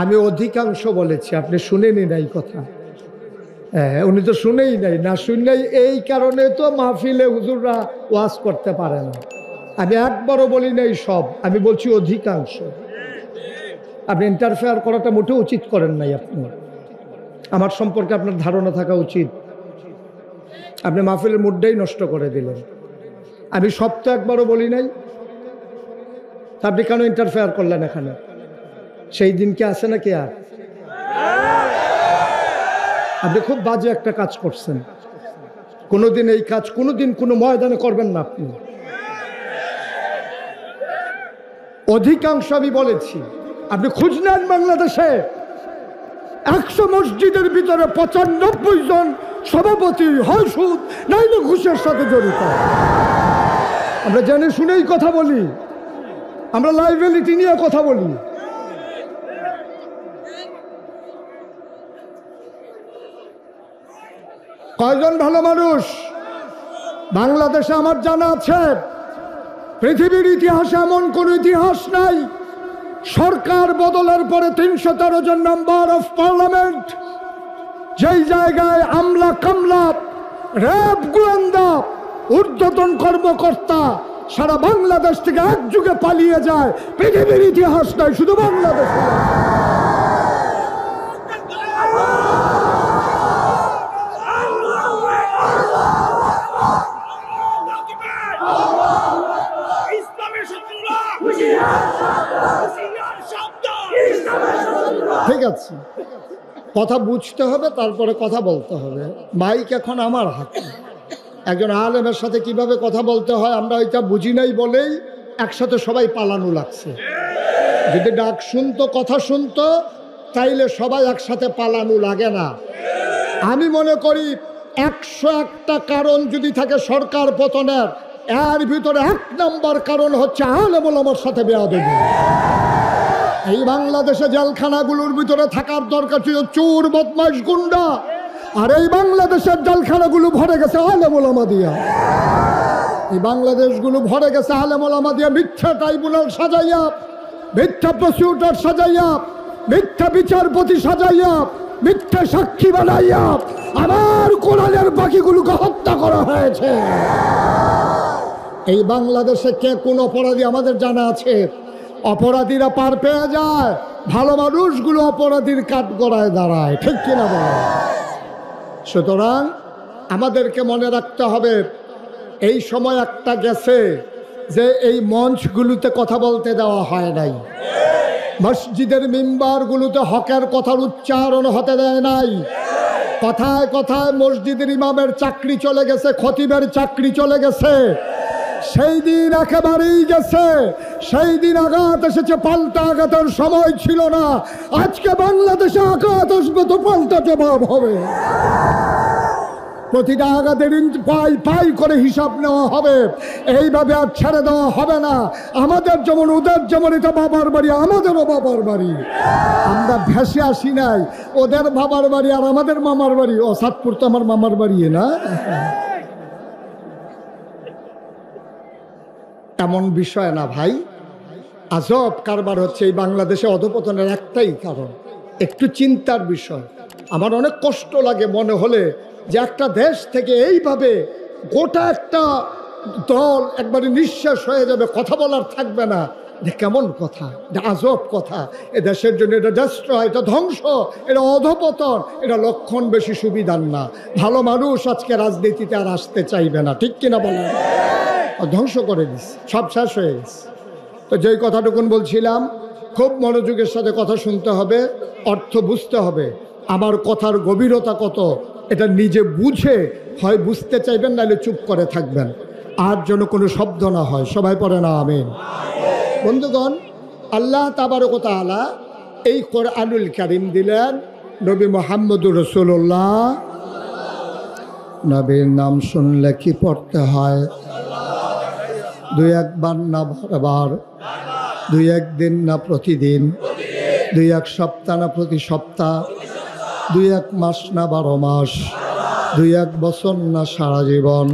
আমি অধিকাংশ বলেছি, আপনি শুনেনি নাই কথা। হ্যাঁ, উনি তো শুনেই নাই, না শুনলেই এই কারণে তো মাহফিলে হুজুররা ওয়াজ করতে পারে না। আমি একবারও বলি নাই সব, আমি বলছি অধিকাংশ। আপনি ইন্টারফেয়ার করাটা মোটেও উচিত করেন নাই। আপনি আমার সম্পর্কে আপনার ধারণা থাকা উচিত। আপনি মাহফিলের মুডটাই নষ্ট করে দিলেন। আমি সব তো একবারও বলি নাই, আপনি কেন ইন্টারফেয়ার করলেন এখানে? সেই দিন কি আছে নাকি? আর আপনি খুব বাজে একটা কাজ করছেন। কোনোদিন এই কাজ কোনোদিন কোনো ময়দানে করবেন না আপনি। অধিকাংশ আমি বলেছি, আপনি খুঁজ নেন বাংলাদেশে 100 মসজিদের ভিতরে 95 জন সভাপতি হয় সুদ নাইলে ঘুষের সাথে জড়িত। আমরা জেনে শুনেই কথা বলি, আমরা লাইবিলিটি নিয়ে কথা বলি। কয়জন ভালো মানুষ বাংলাদেশে আমার জানা আছে? পৃথিবীর ইতিহাসে এমন কোন ইতিহাস নাই সরকার বদলের পরে 313 জন মেম্বার অফ পার্লামেন্ট, যেই জায়গায় আমলা কামলা র্যাব গোয়েন্দা ঊর্ধ্বতন কর্মকর্তা সারা বাংলাদেশ থেকে একযুগে পালিয়ে যায়, পৃথিবীর ইতিহাস নাই, শুধু বাংলাদেশে। ঠিক আছে, কথা বুঝতে হবে, তারপরে কথা বলতে হবে। মাইক এখন আমার হাতে। একজন আলেমের সাথে কিভাবে কথা বলতে হয় আমরা ওইটা বুঝি নাই বলেই একসাথে সবাই পালানো লাগছে। যদি ডাক শুনতো, কথা শুনতো, তাইলে সবাই একসাথে পালানো লাগে না। আমি মনে করি 101টা কারণ যদি থাকে সরকার পতনের, এর ভিতরে 1 নম্বর কারণ হচ্ছে আলেম ওলামার সাথে বেয়াদবি। এই বাংলাদেশে জেলখানাগুলোর ভিতরে থাকার দরকার ছিল চোর বদমাশ গুন্ডা, আর এই বাংলাদেশের জেলখানাগুলো ভরে গেছে আলেম ওলামা দিয়া। এই বাংলাদেশগুলো ভরে গেছে আলেম ওলামা দিয়া, মিথ্যা ট্রাইব্যুনাল সাজাইয়া, মিথ্যা প্রসিকিউটর সাজাইয়া, মিথ্যা বিচারপতি সাজাইয়া, মিথ্যা সাক্ষী বানাইয়া আমার কোরআনের বাকিগুলোকে হত্যা করা হয়েছে। এই বাংলাদেশে কে কোন অপরাধী আমাদের জানা আছে? অপরাধীরা পার পেয়ে যায়, ভালো মানুষগুলো অপরাধীর কাঠগড়ায় দাঁড়ায়, ঠিক কিনা বলে? সুতরাং আমাদেরকে মনে রাখতে হবে, এই সময় একটা গেছে যে এই মঞ্চগুলোতে কথা বলতে দেওয়া হয় নাই, মসজিদের মিম্বারগুলোতে হকের কথার উচ্চারণ হতে দেয় নাই। কথায় কথায় মসজিদের ইমামের চাকরি চলে গেছে, খতিবের চাকরি চলে গেছে। সেই দিন একেবারেই গেছে। সেই দিন আঘাত এসেছে, পাল্টা আঘাতের সময় ছিল না। আজকে বাংলাদেশে আঘাত আসবে তো পাল্টা জবাব হবে। প্রতিটা আঘাতের পাই পাই করে হিসাব নেওয়া হবে। এইভাবে আর ছেড়ে দেওয়া হবে না। আমাদের যেমন ওদের যেমন এটা বাবার বাড়ি, আমাদেরও বাবার বাড়ি। আমরা ভেসে আসি নাই, ওদের বাবার বাড়ি আর আমাদের মামার বাড়ি। ও সাতপুর তো আমার মামার বাড়ি না। এমন বিষয় না ভাই, আজব কারবার হচ্ছে এই বাংলাদেশে। অধপতনের একটাই কারণ, একটু চিন্তার বিষয়। আমার অনেক কষ্ট লাগে মনে হলে যে একটা দেশ থেকে এইভাবে গোটা একটা দল একবারে নিঃশ্বাস হয়ে যাবে, কথা বলার থাকবে না। এটা কেমন কথা, এটা আজব কথা। এ দেশের জন্য এটা ডেস্ট্রয়, এটা ধ্বংস, এটা অধপতন, এটা লক্ষণ বেশি সুবিধার না। ভালো মানুষ আজকে রাজনীতিতে আর আসতে চাইবে না, ঠিক কিনা বলেন? ধ্বংস করে দিচ্ছে, সব শেষ হয়ে গেছে। তো যেই কথাটুকুন বলছিলাম, খুব মনোযোগের সাথে কথা শুনতে হবে, অর্থ বুঝতে হবে। আমার কথার গভীরতা কত এটা নিজে বুঝে হয় বুঝতে চাইবেন, নাহলে চুপ করে থাকবেন। আর যেন কোনো শব্দ না হয়। সবাই পড়ে না আমিন। বন্ধুগণ, আল্লাহ তাবারক ওয়া তাআলা এই কোরআনুল কারীম দিলেন নবী মুহাম্মদুর রাসূলুল্লাহ। নবীর নাম শুনলে কি পড়তে হয়? 2-1 বার না বারবার, 2-1 দিন না প্রতিদিন, 2-1 সপ্তাহ না প্রতি সপ্তাহ, 2-1 মাস না 12 মাস, 2-1 বছর না সারা জীবন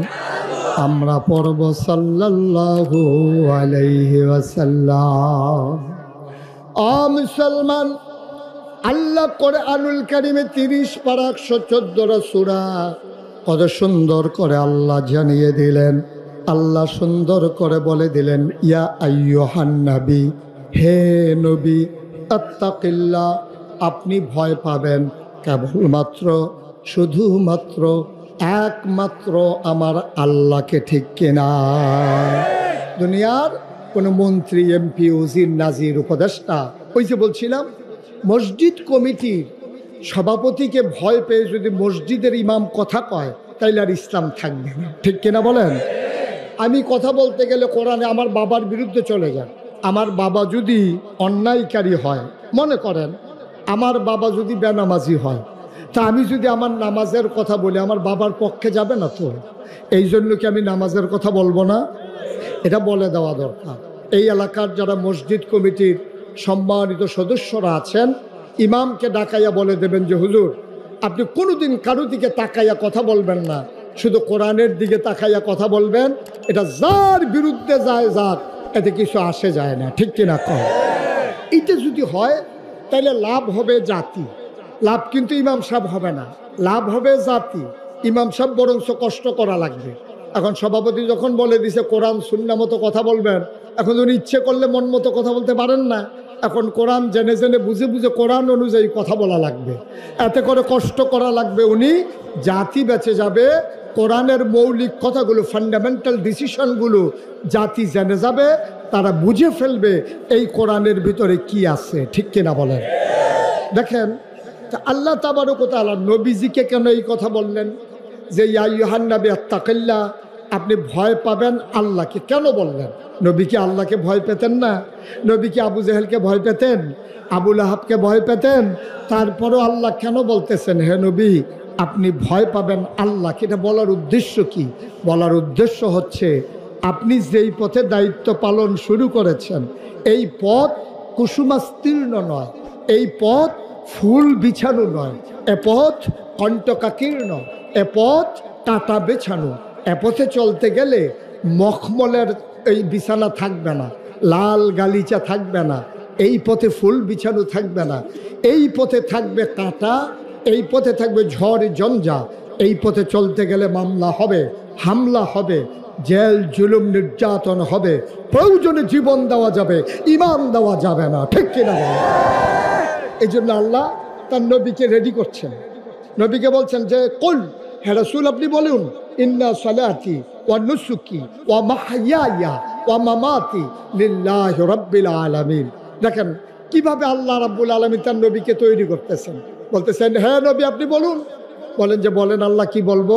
আমরা পড়ব সাল্লাল্লাহু আলাইহি ওয়াসাল্লাম। মুসলমান, আল্লাহ কোরআনুল কারিমে 30 পারা 114 সূরা কত সুন্দর করে আল্লাহ জানিয়ে দিলেন। আল্লাহ সুন্দর করে বলে দিলেন, ইয়া আইয়ুহান নবী, হে নবী, আত্তাকিল্লাহ, আপনি ভয় পাবেন কেবলমাত্র শুধুমাত্র একমাত্র আমার আল্লাহকে, ঠিক কিনা? দুনিয়ার কোনো মন্ত্রী, এমপি, উজির, নাজির, উপদেষ্টা, ওই যে বলছিলাম মসজিদ কমিটির সভাপতিকে ভয় পেয়ে যদি মসজিদের ইমাম কথা কয় তাইলে আর ইসলাম থাকবে না, ঠিক কিনা বলেন? আমি কথা বলতে গেলে কোরআনে আমার বাবার বিরুদ্ধে চলে যান। আমার বাবা যদি অন্যায়কারী হয়, মনে করেন আমার বাবা যদি বেনামাজি হয়, তা আমি যদি আমার নামাজের কথা বলি আমার বাবার পক্ষে যাবে না তো? এই জন্য কি আমি নামাজের কথা বলবো না? এটা বলে দেওয়া দরকার। এই এলাকার যারা মসজিদ কমিটির সম্মানিত সদস্যরা আছেন, ইমামকে ডাকাইয়া বলে দেবেন যে হুজুর, আপনি কোনোদিন কারো দিকে তাকাইয়া কথা বলবেন না, শুধু কোরআনের দিকে তাকাইয়া কথা বলবেন। এটা যার বিরুদ্ধে যায় যাক, এতে কিছু আসে যায় না, ঠিক কিনা কম? এটা যদি হয় তাহলে লাভ হবে জাতি, লাভ কিন্তু ইমাম সাহেব হবে না, লাভ হবে জাতি। ইমাম সাহেব বরঞ্চ কষ্ট করা লাগবে। এখন সভাপতি যখন বলে দিছে কোরআন সুন্নাহ মতো কথা বলবেন, এখন উনি ইচ্ছে করলে মন মতো কথা বলতে পারেন না। এখন কোরআন জেনে জেনে বুঝে বুঝে কোরআন অনুযায়ী কথা বলা লাগবে, এতে করে কষ্ট করা লাগবে। উনি জাতি বেঁচে যাবে, কোরআনের মৌলিক কথাগুলো, ফান্ডামেন্টাল ডিসিশনগুলো জাতি জেনে যাবে, তারা বুঝে ফেলবে এই কোরআনের ভিতরে কি আছে, ঠিক কিনা বলেন? দেখেন আল্লাহ তাবারক ওয়া তাআলা নবীজিকে কেন এই কথা বললেন যে ইয়া আইয়ুহান নবী আত্তাকিল্লাহ, আপনি ভয় পাবেন আল্লাহকে, কেন বললেন? নবী কি আল্লাহকে ভয় পেতেন না? নবী কি আবু জেহেলকে ভয় পেতেন? আবু লাহাবকে ভয় পেতেন? তারপরও আল্লাহ কেন বলতেছেন হে নবী আপনি ভয় পাবেন আল্লাহকে? এটা বলার উদ্দেশ্য কি? বলার উদ্দেশ্য হচ্ছে আপনি যেই পথে দায়িত্ব পালন শুরু করেছেন, এই পথ কুসুমাস্তীর্ণ নয়, এই পথ ফুল বিছানো নয়, এ পথ কণ্টকাকীর্ণ, এ পথ কাঁটা বেছানো। এ পথে চলতে গেলে মখমলের এই বিছানা থাকবে না, লাল গালিচা থাকবে না, এই পথে ফুল বিছানো থাকবে না, এই পথে থাকবে কাঁটা, এই পথে থাকবে ঝড় ঝঞ্ঝা। এই পথে চলতে গেলে মামলা হবে, হামলা হবে, জেল জুলুম নির্যাতন হবে, প্রয়োজনে জীবন দেওয়া যাবে, ইমান দেওয়া যাবে না, ঠিক কিনা? এই জন্য আল্লাহ তার নবীকে রেডি করছেন। নবীকে বলছেন যে কুল, হে রাসূল আপনি বলুন, ইন্না সালাতি ওয়া নুসুকি ওয়া মাহইয়ায়া ওয়া মামাতি লিল্লাহি রাব্বিল আলামিন। দেখেন কিভাবে আল্লাহ রাব্বুল আলামিন তার নবীকে তৈরি করতেছেন। বলতেছেন হে নবী আপনি বলুন। বলেন যে বলেন আল্লাহ কি বলবো?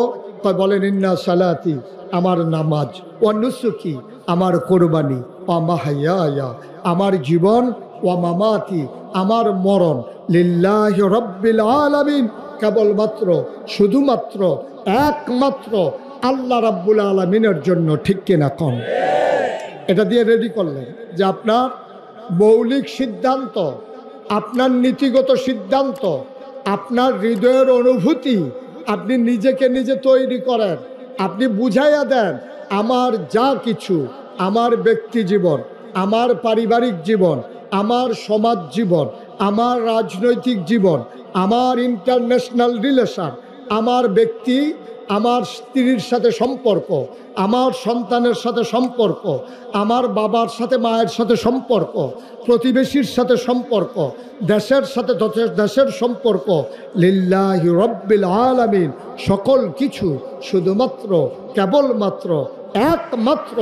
বলেন ইন্না সালাতি, আমার নামাজ, ওয়া নুসুকি, আমার কোরবানি, ওয়া মাহইয়ায়া, আমার জীবন, ওয়া মামাতি, আমার মরণ, লিল্লাহি রাব্বিল আলামিন, কেবলমাত্র শুধুমাত্র একমাত্র আল্লাহ রাব্বুল আলামিনের জন্য, ঠিক কিনা কম? এটা দিয়ে রেডি করলেন যে আপনার মৌলিক সিদ্ধান্ত, আপনার নীতিগত সিদ্ধান্ত, আপনার হৃদয়ের অনুভূতি আপনি নিজেকে নিজে তৈরি করেন। আপনি বুঝাইয়া দেন আমার যা কিছু, আমার ব্যক্তি জীবন, আমার পারিবারিক জীবন, আমার সমাজ জীবন, আমার রাজনৈতিক জীবন, আমার ইন্টারন্যাশনাল রিলেশন, আমার ব্যক্তি, আমার স্ত্রীর সাথে সম্পর্ক, আমার সন্তানের সাথে সম্পর্ক, আমার বাবার সাথে মায়ের সাথে সম্পর্ক, প্রতিবেশীর সাথে সম্পর্ক, দেশের সাথে দেশের সম্পর্ক, লিল্লাহি রাব্বিল আলামিন, সকল কিছু শুধুমাত্র কেবলমাত্র একমাত্র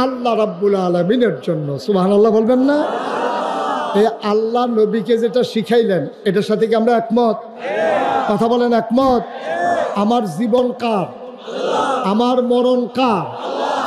আল্লাহ রাব্বুল আলামিনের জন্য। সুবহানাল্লাহ বলবেন না? এই আল্লাহ নবীকে যেটা শিখাইলেন এটার সাথে কি আমরা একমত? কথা বলেন একমত? আমার জীবন কার? আমার মরণ কার?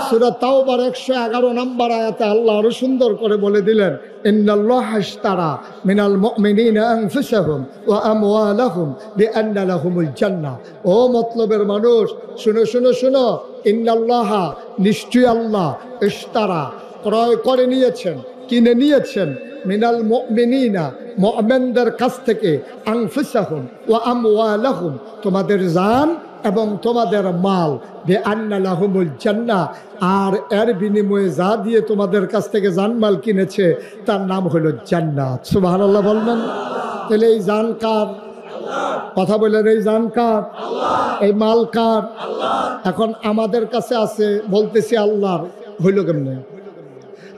সূরা তাওবার 111 নম্বর আয়াতে আল্লাহ আরো সুন্দর করে বলে দিলেন, ইন্নাল্লাহা ইশতারা মিনাল মুমিনিনা আনফুসাহুম ওয়া আমওয়ালাহুম বিআন্না লাহুমুল জান্নাহ। ও মতলবের মানুষ শুনো শুনো শুনো, ইন্নাল্লাহা, নিশ্চয়ই আল্লাহ, ইশতারা, ক্রয় করে নিয়েছেন, কিনে নিয়েছেন, মিনাল মুমিনিনা, মুমিনদের কাছ থেকে, আনফুসাহুম ওয়া আমওয়ালাহুম, তোমাদের জান এবং তোমাদের মাল, বিআন্না লাহুমুল জান্নাহ, আর এর বিনিময়ে যা দিয়ে তোমাদের কাছ থেকে জানমাল কিনেছে তার নাম হলো জান্নাত। সুবহানাল্লাহ বলবেন? তাহলে এই জান কার? কথা বলেন, এই জান কার? এই মাল কার? এখন আমাদের কাছে আছে, বলতেছি আল্লাহর, হইল কেমনে?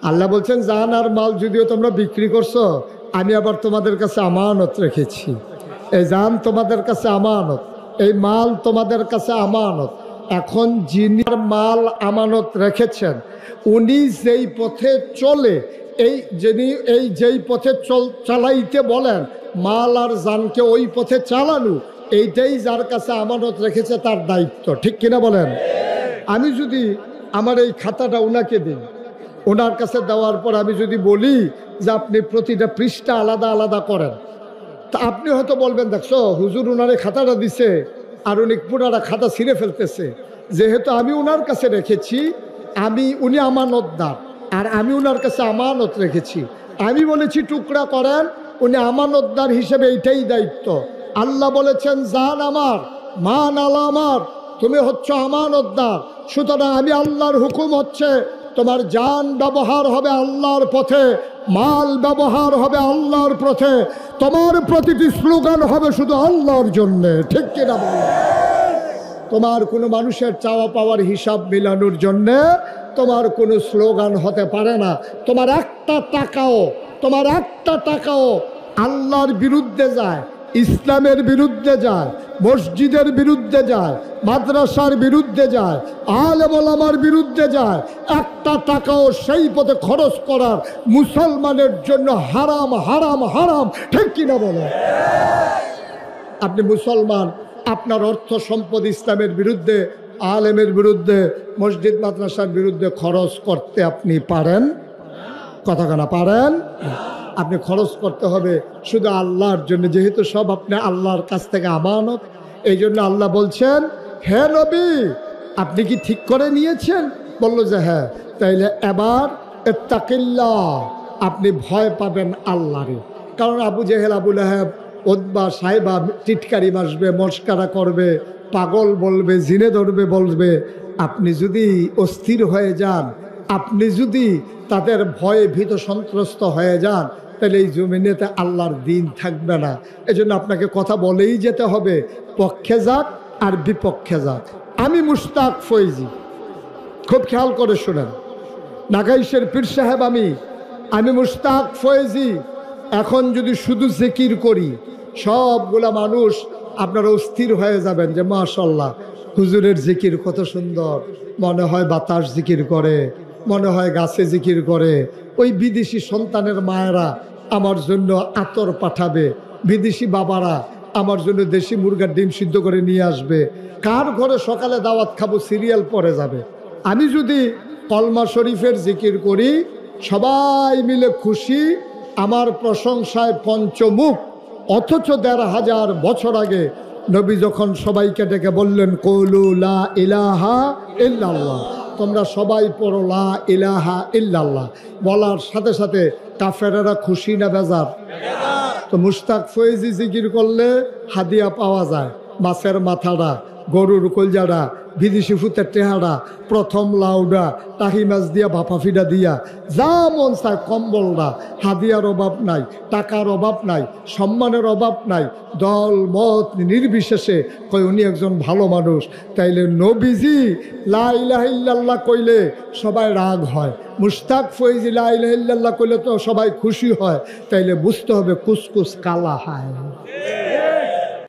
আল্লাহ বলছেন জান আর মাল যদিও তোমরা বিক্রি করছো, আমি আবার তোমাদের কাছে আমানত রেখেছি। এই জান তোমাদের কাছে আমানত, এই মাল তোমাদের কাছে আমানত। এখন যিনি মাল আমানত রেখেছেন, উনি যেই পথে চলে, যেই পথে চালাইতে বলেন, মাল আর জানকে ওই পথে চালানো, এইটাই যার কাছে আমানত রেখেছে তার দায়িত্ব। ঠিক কিনা বলেন? আমি যদি আমার এই খাতাটা ওনাকে দিই, ওনার কাছে দেওয়ার পর আমি যদি বলি যে আপনি প্রতিটা পৃষ্ঠা আলাদা আলাদা করেন, তা আপনি হয়তো বলবেন, দেখছো হুজুর ওনারে খাতাটা দিছে আর উনি পুরাটা খাতা ছিঁড়ে ফেলতেছে। যেহেতু আমি ওনার কাছে রেখেছি, উনি আমানতদার, আর আমি ওনার কাছে আমানত রেখেছি, আমি বলেছি টুকরা করেন, উনি আমানতদার হিসেবে এইটাই দায়িত্ব। আল্লাহ বলেছেন জান আমার, মান আলা আমার, তুমি হচ্ছে আমানতদার। সুতরাং আমি আল্লাহর হুকুম হচ্ছে তোমার জান ব্যবহার হবে আল্লাহর পথে, মাল ব্যবহার হবে আল্লাহর পথে, তোমার প্রতিটি স্লোগান হবে শুধু আল্লাহর জন্যে। ঠিক কিনা বলো? তোমার কোনো মানুষের চাওয়া পাওয়ার হিসাব মিলানোর জন্যে তোমার কোনো স্লোগান হতে পারে না। তোমার একটা টাকাও আল্লাহর বিরুদ্ধে যায়, ইসলামের বিরুদ্ধে যায়, মসজিদের বিরুদ্ধে যায়, মাদ্রাসার বিরুদ্ধে যায়, আলেম ওলামার বিরুদ্ধে যায়, একটা টাকাও সেই পথে খরচ করার মুসলমানের জন্য হারাম, হারাম, হারাম। ঠিক কিনা বলো? আপনি মুসলমান, আপনার অর্থ সম্পদ ইসলামের বিরুদ্ধে, আলেমের বিরুদ্ধে, মসজিদ মাদ্রাসার বিরুদ্ধে খরচ করতে আপনি পারেন? কথা কেনা পারেন? আপনি খরচ করতে হবে শুধু আল্লাহর জন্য, যেহেতু সব আপনি আল্লাহর কাছ থেকে আমানত। এই জন্য আল্লাহ বলছেন, হে নবী আপনি কি ঠিক করে নিয়েছেন? বলল যে হ্যাঁ। তাইলে এবার ইত্তাকিল্লাহ, আপনি ভয় পাবেন আল্লাহরে। কারণ আবু জেহেল, আবু লাহাব, উতবা, সাইবা টিটকারি মাসবে, মস্কারা করবে, পাগল বলবে, জিনে ধরবে বলবে। আপনি যদি অস্থির হয়ে যান, আপনি যদি তাদের ভয়ে ভীত সন্ত্রস্ত হয়ে যান, তাহলে এই জমিনেতে আল্লাহর দিন থাকবে না। এজন্য আপনাকে কথা বলেই যেতে হবে, পক্ষে যাক আর বিপক্ষে যাক। আমি মুশতাক ফৈজি, খুব খেয়াল করে শোনেন, নাগাইশের পীর সাহেব, আমি মুশতাক ফৈজি। এখন যদি শুধু জিকির করি, সবগুলা মানুষ আপনারা অস্থির হয়ে যাবেন যে মাশাআল্লাহ হুজুরের জিকির কত সুন্দর, মনে হয় বাতাস জিকির করে, মনে হয় গাছে জিকির করে। ওই বিদেশি সন্তানের মায়েরা আমার জন্য আতর পাঠাবে, বিদেশি বাবারা আমার জন্য দেশি মুরগার ডিম সিদ্ধ করে নিয়ে আসবে, কার ঘরে সকালে দাওয়াত খাবো সিরিয়াল পরে যাবে। আমি যদি কলমা শরীফের জিকির করি, সবাই মিলে খুশি, আমার প্রশংসায় পঞ্চমুখ। অথচ ১৫০০ বছর আগে নবী যখন সবাইকে ডেকে বললেন কৌলু লা ইলাহা ইল্লাল্লাহ, তোমরা সবাই পড়ো লা ইলাহা ইল্লাল্লাহ, বলার সাথে সাথে কাফেরেরা খুশি না বেজার? তো মুশতাক ফৈজি জিকির করলে হাদিয়া পাওয়া যায়, মাছের মাথাটা, গরুর কলজাটা, বিদেশি ফুতের টেহারা, প্রথম লাউডা, টাহি মাছ দিয়া, ভাপা ফিডা দিয়া, যা মন চায় কম্বলটা। হাদিয়ার অভাব নাই, টাকার অভাব নাই, সম্মানের অভাব নাই, দল মত নির্বিশেষে কয় উনি একজন ভালো মানুষ। তাইলে নবীজি লা ইলাহা ইল্লাল্লাহ কইলে সবাই রাগ হয়, মুশতাক ফৈজি লা ইলাহা ইল্লাল্লাহ কইলে তো সবাই খুশি হয়। তাইলে বুঝতে হবে কুসকুস কালা হয়।